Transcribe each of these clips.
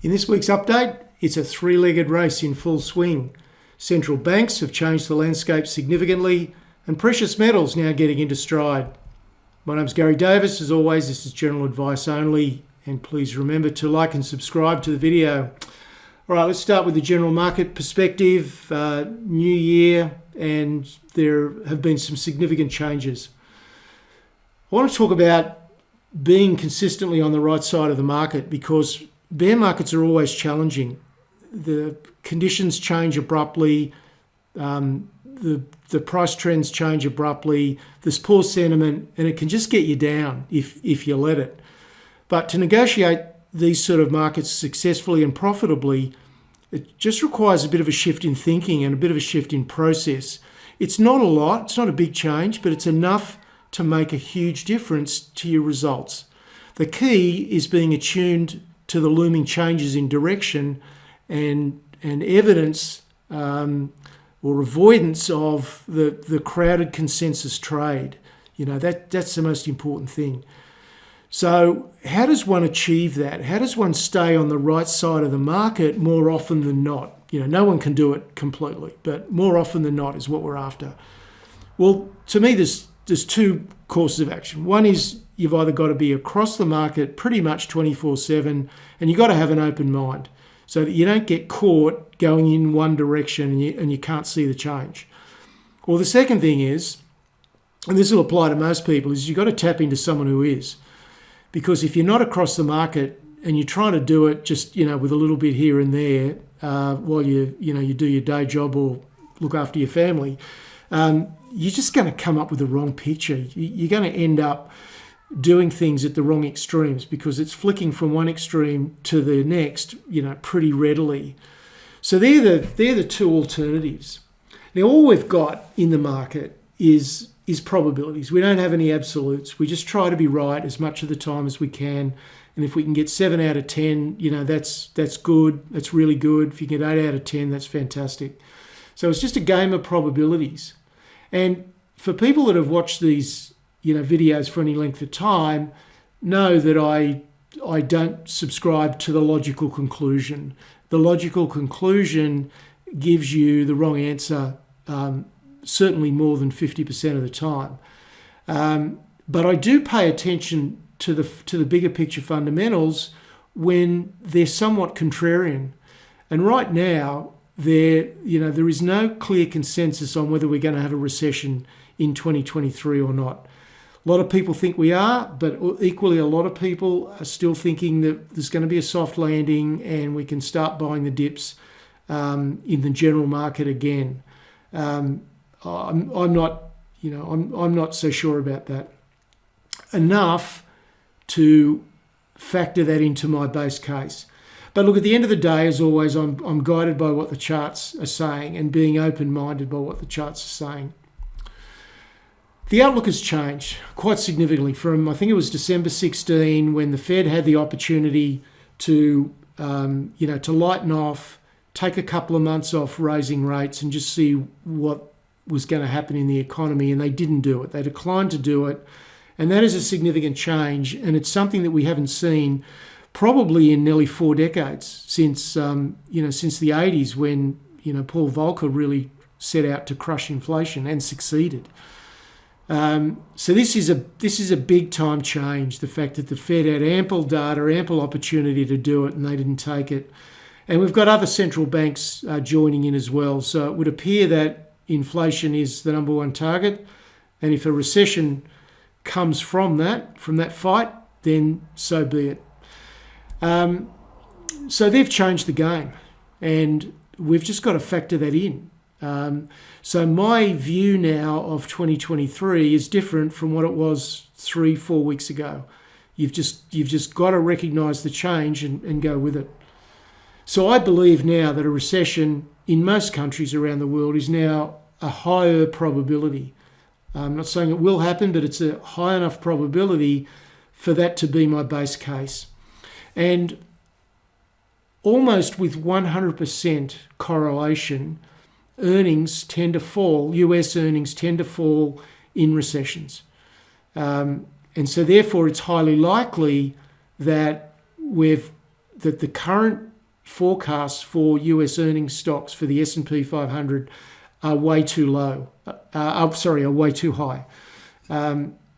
In this week's update, it's a three-legged race in full swing. Central banks have changed the landscape significantly, and precious metals now getting into stride. My name's Garry Davis. As always, this is general advice only, and please remember to like and subscribe to the video. All right, let's start with the general market perspective. New year, and there have been some significant changes. I want to talk about being consistently on the right side of the market, because bear markets are always challenging. The conditions change abruptly, the price trends change abruptly, there's poor sentiment, and it can just get you down if you let it. But to negotiate these sort of markets successfully and profitably, it just requires a bit of a shift in thinking and a bit of a shift in process. It's not a lot, it's not a big change, but it's enough to make a huge difference to your results. The key is being attuned to the looming changes in direction and evidence or avoidance of the crowded consensus trade. That's the most important thing. So how does one achieve that? How does one stay on the right side of the market more often than not? No one can do it completely, but more often than not is what we're after. Well, to me, there's two courses of action. One is you've either got to be across the market pretty much 24/7, and you've got to have an open mind so that you don't get caught going in one direction and you can't see the change. Or the second thing is, and this will apply to most people, is you've got to tap into someone who is. Because if you're not across the market and you're trying to do it just, with a little bit here and there while you do your day job or look after your family, you're just going to come up with the wrong picture. You're going to end up doing things at the wrong extremes because it's flicking from one extreme to the next, pretty readily. So they're the two alternatives. Now, all we've got in the market is probabilities. We don't have any absolutes. We just try to be right as much of the time as we can. And if we can get 7 out of 10, that's good. That's really good. If you get 8 out of 10, that's fantastic. So it's just a game of probabilities. And for people that have watched these, videos for any length of time, know that I don't subscribe to the logical conclusion. The logical conclusion gives you the wrong answer, certainly more than 50% of the time. But I do pay attention to the bigger picture fundamentals when they're somewhat contrarian. And right now, there is no clear consensus on whether we're going to have a recession in 2023 or not. A lot of people think we are, but equally a lot of people are still thinking that there's going to be a soft landing and we can start buying the dips in the general market again. I'm not so sure about that. Enough to factor that into my base case. But look, at the end of the day, as always, I'm guided by what the charts are saying and being open-minded by what the charts are saying. The outlook has changed quite significantly from, I think it was December 16, when the Fed had the opportunity to lighten off, take a couple of months off raising rates and just see what was going to happen in the economy, and they didn't do it. They declined to do it, and that is a significant change, and it's something that we haven't seen probably in nearly 4 decades since the 80s, when Paul Volcker really set out to crush inflation and succeeded. So this is a big time change. The fact that the Fed had ample data, ample opportunity to do it, and they didn't take it. And we've got other central banks joining in as well. So it would appear that inflation is the number one target, and if a recession comes from that fight, then so be it. So they've changed the game, and we've just got to factor that in. So my view now of 2023 is different from what it was 3-4 weeks ago. You've just got to recognise the change and go with it. So I believe now that a recession in most countries around the world is now a higher probability. I'm not saying it will happen, but it's a high enough probability for that to be my base case. And almost with 100% correlation, earnings tend to fall, US earnings tend to fall in recessions. And so therefore it's highly likely that the current forecasts for US earnings stocks for the S&P 500 are way too low. Are way too high.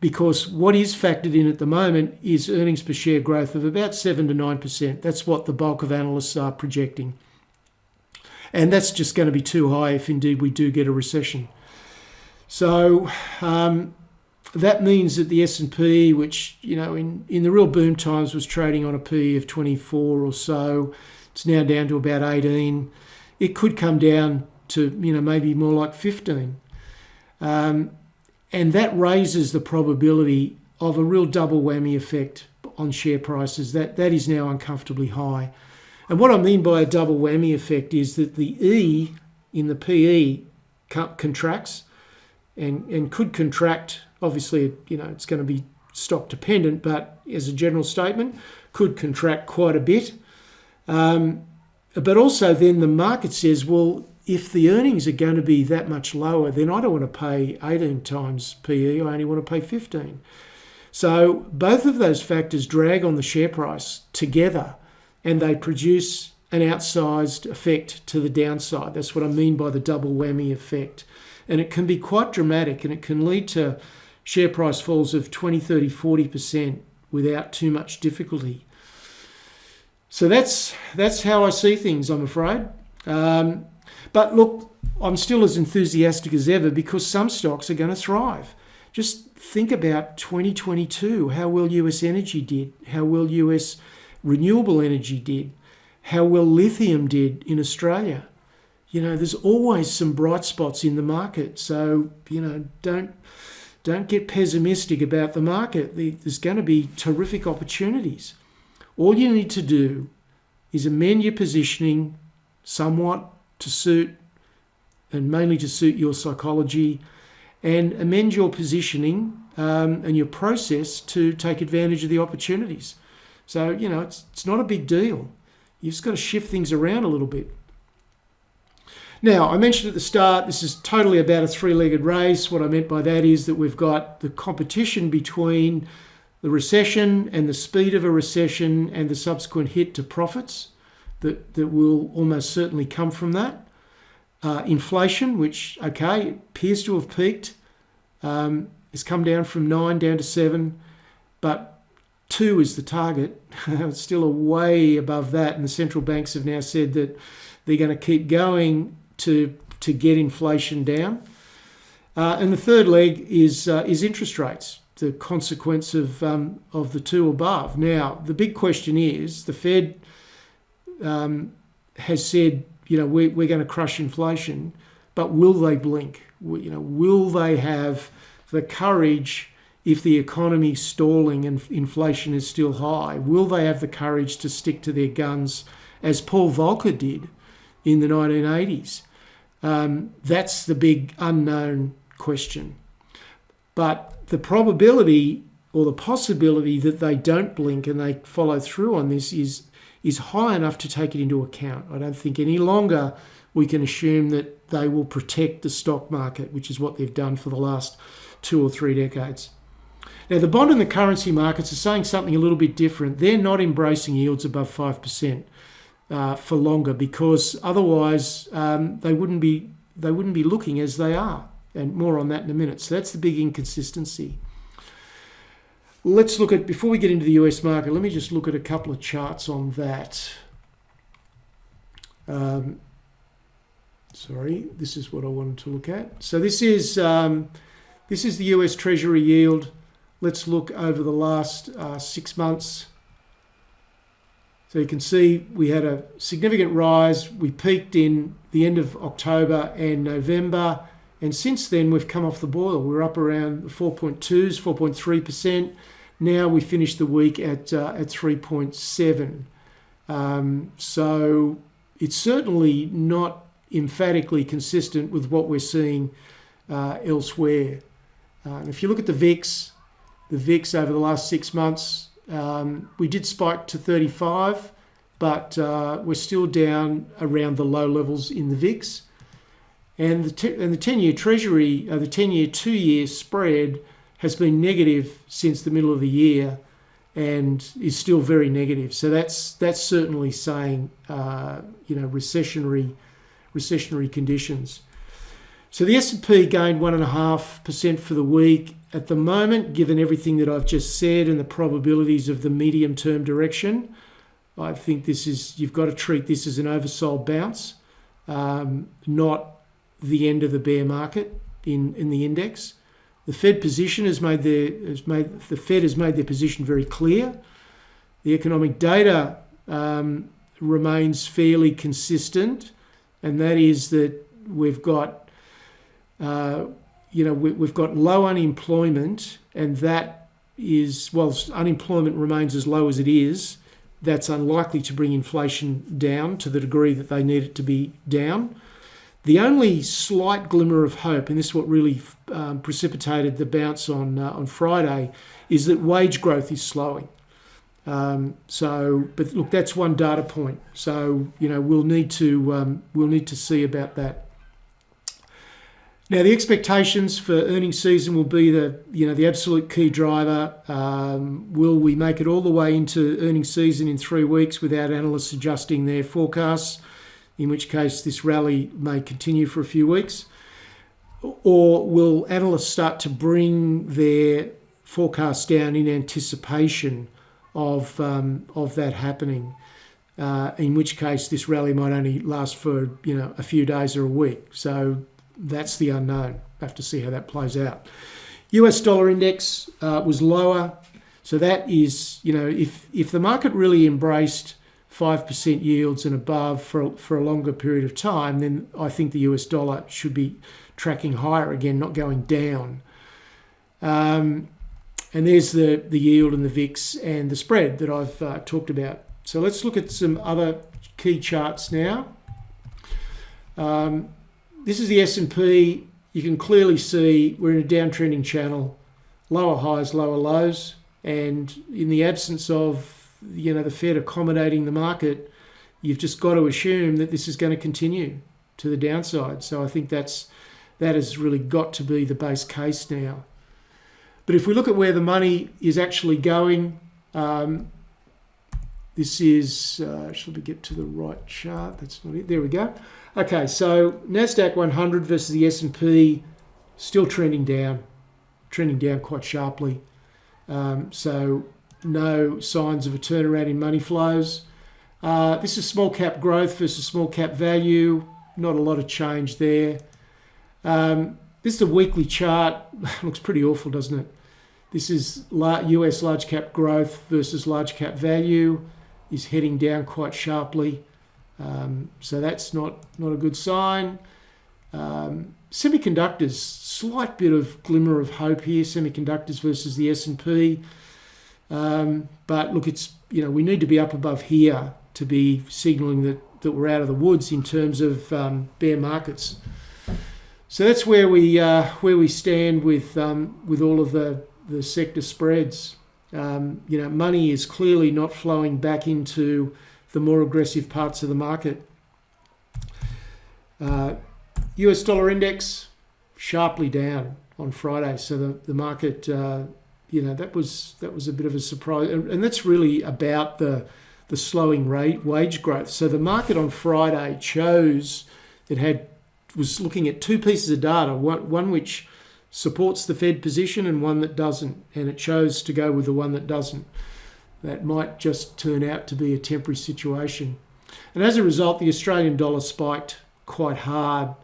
Because what is factored in at the moment is earnings per share growth of about 7 to 9%. That's what the bulk of analysts are projecting. And that's just going to be too high if indeed we do get a recession. So that means that the S&P, which, in the real boom times was trading on a PE of 24 or so, it's now down to about 18. It could come down to, maybe more like 15. And that raises the probability of a real double whammy effect on share prices. That is now uncomfortably high. And what I mean by a double whammy effect is that the E in the PE contracts and could contract. Obviously, it's going to be stock dependent, but as a general statement, could contract quite a bit. But also then the market says, well, if the earnings are going to be that much lower, then I don't want to pay 18 times PE, I only want to pay 15. So both of those factors drag on the share price together and they produce an outsized effect to the downside. That's what I mean by the double whammy effect. And it can be quite dramatic and it can lead to share price falls of 20, 30, 40% without too much difficulty. So that's how I see things, I'm afraid. But look, I'm still as enthusiastic as ever because some stocks are going to thrive. Just think about 2022, how well US energy did, how well US renewable energy did, how well lithium did in Australia. There's always some bright spots in the market. So, don't get pessimistic about the market. There's going to be terrific opportunities. All you need to do is amend your positioning somewhat to suit, and mainly to suit your psychology, and amend your positioning and your process to take advantage of the opportunities. So, it's not a big deal. You've just got to shift things around a little bit. Now, I mentioned at the start, this is totally about a three-legged race. What I meant by that is that we've got the competition between the recession and the speed of a recession and the subsequent hit to profits that will almost certainly come from that. Inflation, which, appears to have peaked, has come down from 9 down to 7, but 2 is the target. It's still a way above that, and the central banks have now said that they're going to keep going to get inflation down. And the third leg is interest rates, the consequence of the two above. Now, the big question is, the Fed has said, we're going to crush inflation, but will they blink? Will they have the courage, if the economy's stalling and inflation is still high, will they have the courage to stick to their guns as Paul Volcker did in the 1980s? That's the big unknown question. But the probability or the possibility that they don't blink and they follow through on this is high enough to take it into account. I don't think any longer we can assume that they will protect the stock market, which is what they've done for the last 2 or 3 decades. Now, the bond and the currency markets are saying something a little bit different. They're not embracing yields above 5% for longer, because otherwise they wouldn't be looking as they are. And more on that in a minute. So that's the big inconsistency. Let's look at, before we get into the US market, let me just look at a couple of charts on that. Sorry, this is what I wanted to look at. So this is the US Treasury yield. Let's look over the last 6 months. So you can see we had a significant rise. We peaked in the end of October and November. And since then, we've come off the boil. We're up around 4.2s, 4.3%. Now we finished the week at 3.7. So it's certainly not emphatically consistent with what we're seeing elsewhere. If you look at the VIX over the last 6 months, we did spike to 35, but we're still down around the low levels in the VIX. And the 10-year Treasury, the 10-year 2-year spread has been negative since the middle of the year. and is still very negative. So that's certainly saying recessionary conditions. So the S&P gained 1.5% for the week. At the moment, given everything that I've just said and the probabilities of the medium-term direction, I think you've got to treat this as an oversold bounce, not the end of the bear market in the index. The Fed position the Fed has made their position very clear. The economic data remains fairly consistent, and that is that we've got we've got low unemployment, and that is, whilst unemployment remains as low as it is, that's unlikely to bring inflation down to the degree that they need it to be down. The only slight glimmer of hope, and this is what really precipitated the bounce on Friday, is that wage growth is slowing. But look, that's one data point. So we'll need to see about that. Now, the expectations for earnings season will be the absolute key driver. Will we make it all the way into earnings season in 3 weeks without analysts adjusting their forecasts? In which case this rally may continue for a few weeks. Or will analysts start to bring their forecasts down in anticipation of that happening? In which case this rally might only last for a few days or a week. So that's the unknown. Have to see how that plays out. US dollar index was lower. So that is, if the market really embraced 5% yields and above for a longer period of time, then I think the US dollar should be tracking higher again, not going down. And there's the yield and the VIX and the spread that I've talked about. So let's look at some other key charts now. This is the S&P. You can clearly see we're in a downtrending channel, lower highs, lower lows, and in the absence of the Fed accommodating the market, you've just got to assume that this is going to continue to the downside. So I think that has really got to be the base case now. But if we look at where the money is actually going, this is, should we get to the right chart? That's not it. There we go. Okay, so NASDAQ 100 versus the S&P, still trending down quite sharply. So no signs of a turnaround in money flows. This is small cap growth versus small cap value. Not a lot of change there. This is the weekly chart. Looks pretty awful, doesn't it? This is US large cap growth versus large cap value is heading down quite sharply. So that's not a good sign. Semiconductors, slight bit of glimmer of hope here. Semiconductors versus the S&P. But look, it's we need to be up above here to be signalling that we're out of the woods in terms of bear markets. So that's where we stand with all of the sector spreads. Money is clearly not flowing back into the more aggressive parts of the market. US dollar index sharply down on Friday, so the market. That was a bit of a surprise, and that's really about the slowing wage growth. So the market on Friday was looking at two pieces of data, one which supports the Fed position and one that doesn't, and it chose to go with the one that doesn't. That might just turn out to be a temporary situation. And as a result, the Australian dollar spiked quite hard,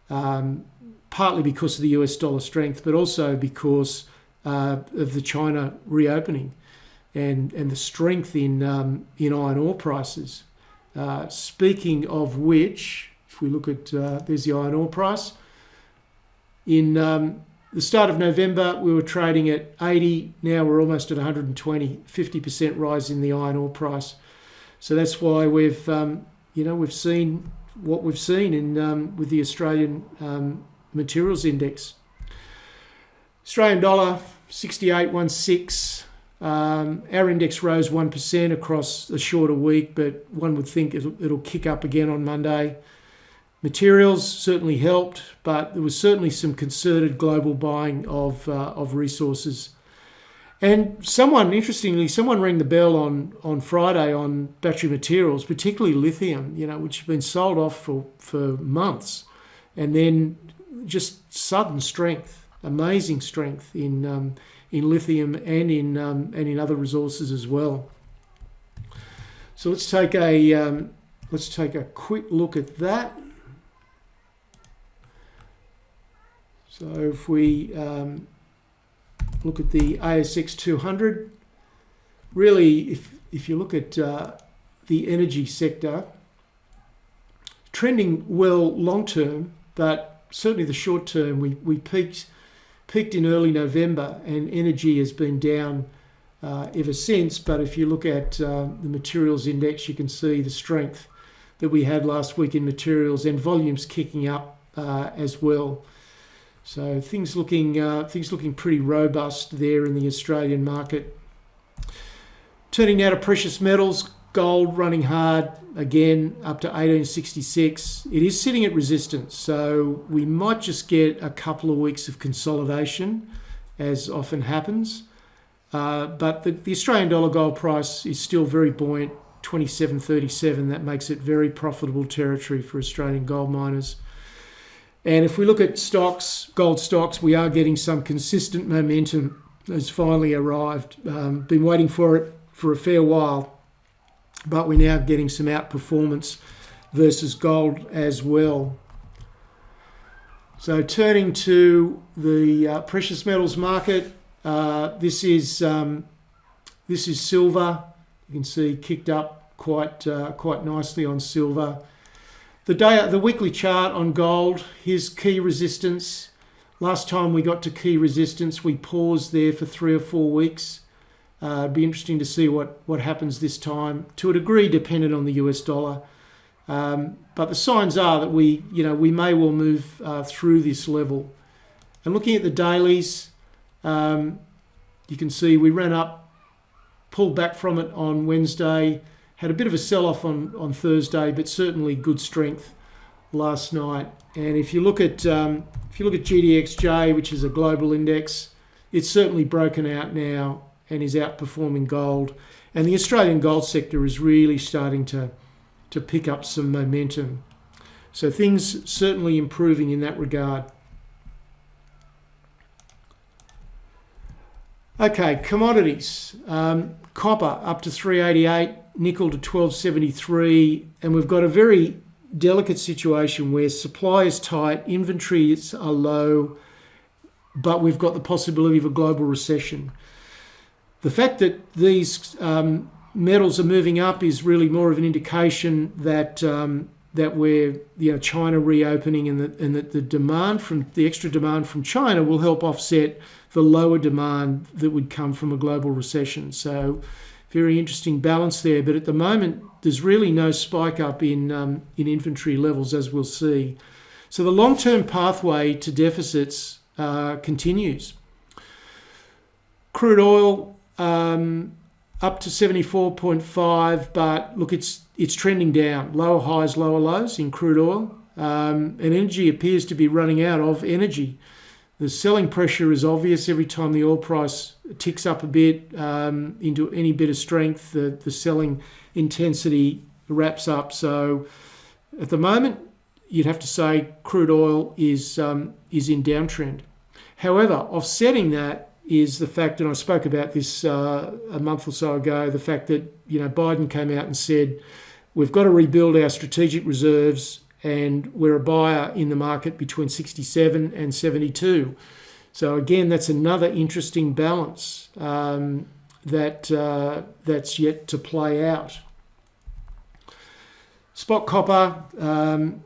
partly because of the US dollar strength, but also because of the China reopening and the strength in iron ore prices. Speaking of which, if we look at, there's the iron ore price. In the start of November, we were trading at 80. Now we're almost at 120, 50% rise in the iron ore price. So that's why we've seen what we've seen in with the Australian Materials Index. Australian dollar 68.16. Our index rose 1% across a shorter week, but one would think it'll kick up again on Monday. Materials certainly helped, but there was certainly some concerted global buying of resources. And interestingly, someone rang the bell on Friday on battery materials, particularly lithium, which have been sold off for months, and then just sudden strength, amazing strength in lithium and in other resources as well. So let's take a quick look at that. So if we look at the ASX 200, really, if you look at the energy sector, trending well long term, but certainly the short term, we peaked in early November, and energy has been down ever since. But if you look at the materials index, you can see the strength that we had last week in materials, and volumes kicking up as well. So things looking pretty robust there in the Australian market. Turning now to precious metals, gold running hard again up to 1866. It is sitting at resistance, so we might just get a couple of weeks of consolidation, as often happens. But the Australian dollar gold price is still very buoyant, 27.37. That makes it very profitable territory for Australian gold miners. And if we look at stocks, gold stocks, we are getting some consistent momentum has finally arrived. Been waiting for it for a fair while, but we're now getting some outperformance versus gold as well. So turning to the precious metals market, this is silver. You can see kicked up quite nicely on silver. The weekly chart on gold, here's key resistance. Last time we got to key resistance, we paused there for 3 or 4 weeks. It'd be interesting to see what happens this time, to a degree dependent on the US dollar. But the signs are that we may well move through this level. And looking at the dailies, you can see we ran up, pulled back from it on Wednesday, had a bit of a sell-off on Thursday, but certainly good strength last night. And if you look at GDXJ, which is a global index, it's certainly broken out now and is outperforming gold. And the Australian gold sector is really starting to pick up some momentum. So things certainly improving in that regard. Okay, commodities. Copper up to 388, nickel to 1273, and we've got a very delicate situation where supply is tight, inventories are low, but we've got the possibility of a global recession. The fact that these metals are moving up is really more of an indication that we're China reopening, and that the extra demand from China will help offset the lower demand that would come from a global recession. So very interesting balance there. But at the moment, there's really no spike up in inventory levels, as we'll see. So the long-term pathway to deficits continues. Crude oil up to 74.5, but look, it's trending down. Lower highs, lower lows in crude oil. And energy appears to be running out of energy. The selling pressure is obvious every time the oil price ticks up a bit into any bit of strength. The selling intensity wraps up. So at the moment, you'd have to say crude oil is in downtrend. However, offsetting that is the fact, and I spoke about this a month or so ago, the fact that Biden came out and said we've got to rebuild our strategic reserves, and we're a buyer in the market between 67 and 72. So again, that's another interesting balance that's yet to play out. Spot copper,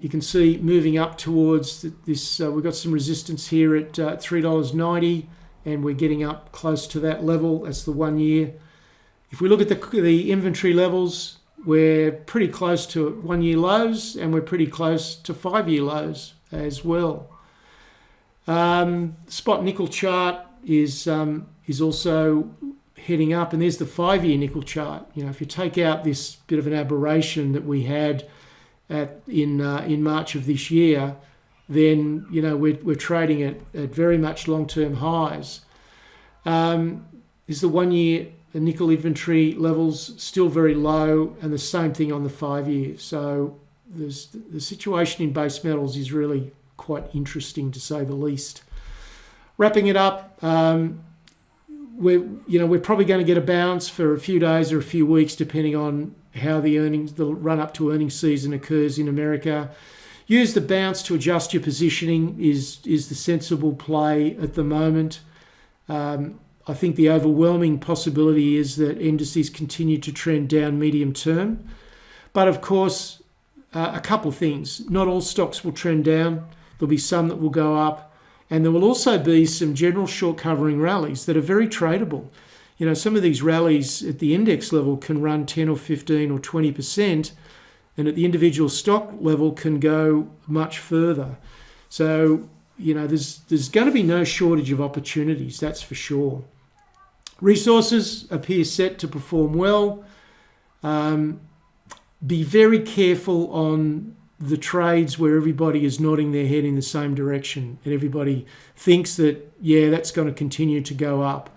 you can see moving up towards this. We've got some resistance here at $3.90, and we're getting up close to that level. That's the 1 year. If we look at the inventory levels, we're pretty close to 1 year lows, and we're pretty close to 5 year lows as well. Spot nickel chart is also heading up, and there's the 5 year nickel chart. If you take out this bit of an aberration that we had in March of this year, then we're trading at very much long term highs. is the 1 year nickel inventory levels still very low, and the same thing on the 5 year. So the situation in base metals is really quite interesting, to say the least. Wrapping it up, we're probably going to get a bounce for a few days or a few weeks, depending on how the run up to earnings season occurs in America. Use the bounce to adjust your positioning is the sensible play at the moment. I think the overwhelming possibility is that indices continue to trend down medium term. But of course, a couple of things. Not all stocks will trend down. There'll be some that will go up. And there will also be some general short covering rallies that are very tradable. You know, some of these rallies at the index level can run 10 or 15 or 20%, and at the individual stock level can go much further. So, you know, there's going to be no shortage of opportunities, that's for sure. Resources appear set to perform well. Be very careful on the trades where everybody is nodding their head in the same direction and everybody thinks that, yeah, that's going to continue to go up.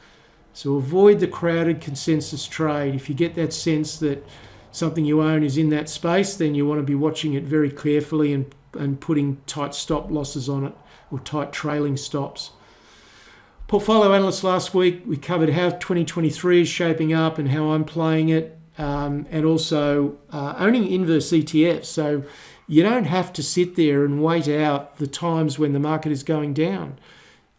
So avoid the crowded consensus trade. If you get that sense that something you own is in that space, then you want to be watching it very carefully and putting tight stop losses on it, or tight trailing stops. Portfolio analyst last week, we covered how 2023 is shaping up and how I'm playing it, and also owning inverse ETFs. So you don't have to sit there and wait out the times when the market is going down.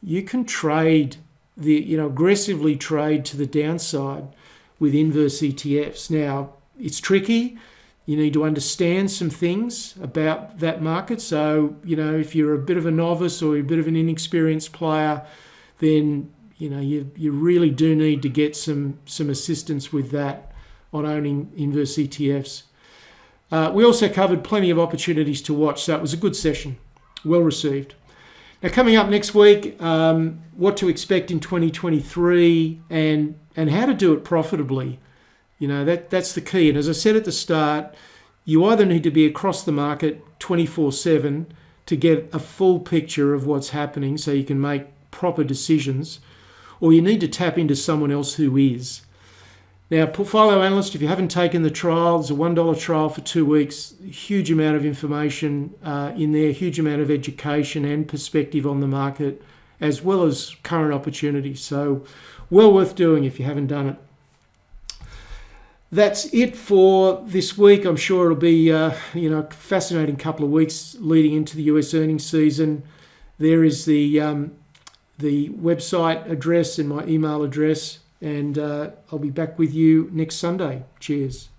You can trade aggressively trade to the downside with inverse ETFs. Now, it's tricky. You need to understand some things about that market. So, if you're a bit of a novice or a bit of an inexperienced player, then, you really do need to get some assistance with that on owning inverse ETFs. We also covered plenty of opportunities to watch, so it was a good session, well received. Now, coming up next week, what to expect in 2023 and how to do it profitably. That's the key. And as I said at the start, you either need to be across the market 24/7 to get a full picture of what's happening so you can make proper decisions, or you need to tap into someone else who is. Now, portfolio analyst, if you haven't taken the trial, it's a $1 trial for 2 weeks, huge amount of information in there, huge amount of education and perspective on the market, as well as current opportunities. So well worth doing if you haven't done it. That's it for this week. I'm sure it'll be a fascinating couple of weeks leading into the US earnings season. There is the website address and my email address. And I'll be back with you next Sunday. Cheers.